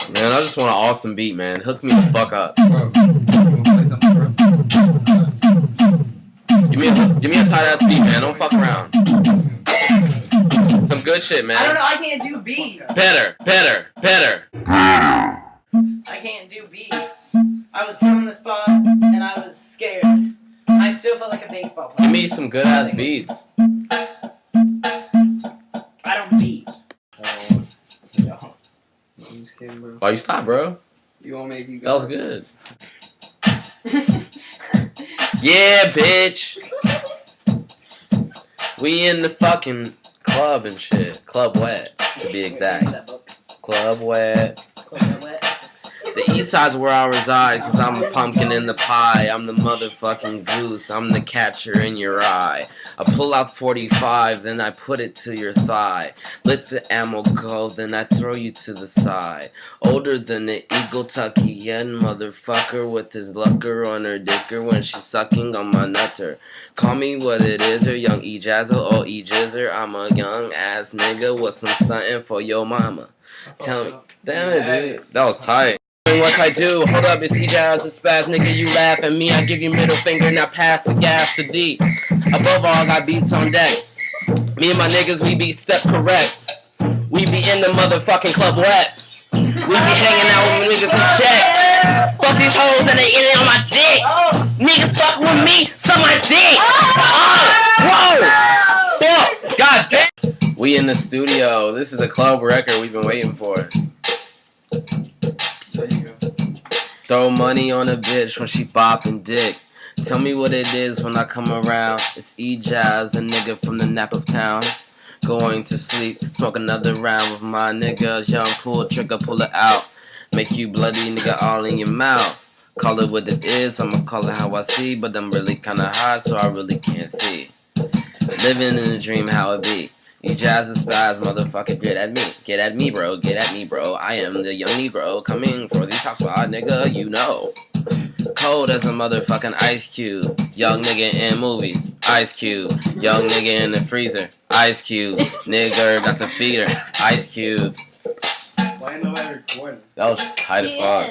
Man, I just want an awesome beat, man. Hook me the fuck up. Bro, play something, bro. Give me a tight ass beat, man. Don't fuck around. Some good shit, man. I don't know. I can't do beats. Better. I can't do beats. I was put on the spot and I was scared. I still felt like a baseball player. Give me some good ass beats. I don't beat. Yo. I'm just kidding, bro. Why you stop, bro? You want me to keep That was going? good. Yeah, bitch. We in the fucking club and shit. Club Wet, to be exact. Club Wet. The east side's where I reside, cause I'm the pumpkin in the pie. I'm the motherfucking goose, I'm the catcher in your eye. I pull out 45, then I put it to your thigh. Let the ammo go, then I throw you to the side. Older than the Eagle Tuckian motherfucker with his lucker on her dicker when she's sucking on my nutter. Call me what it is, or young E-Jazzer or E-Jizzer. I'm a young ass nigga with some stuntin' for your mama. Tell me, damn it, dude, that was tight. What I do, hold up, it's E-Jazz, a spaz, nigga, you laugh at me, I give you middle finger, now pass the gas to D. Above all, got beats on deck. Me and my niggas, we be step correct. We be in the motherfucking Club Wet. We be hanging out with niggas in check. Fuck these hoes and they in it on my dick. Niggas fuck with me, suck my dick. Oh, whoa, fuck, god damn. We in the studio, this is a club record we've been waiting for. There you go. Throw money on a bitch when she bopping dick. Tell me what it is when I come around. It's E-Jazz, the nigga from the nap of town. Going to sleep, smoke another round with my niggas. Young pull trigger, pull it out. Make you bloody nigga all in your mouth. Call it what it is, I'ma call it how I see. But I'm really kinda hot, so I really can't see. Living in a dream, how it be. E-Jazz is spaz, motherfucker, get at me. Get at me, bro, get at me, bro. I am the young Negro coming for the top spot, nigga, you know. Cold as a motherfucking ice cube. Young nigga in movies, Ice Cube. Young nigga in the freezer, Ice Cube. Nigga got the feeder, Ice Cubes. Why ain't nobody recording? That was tight as fuck.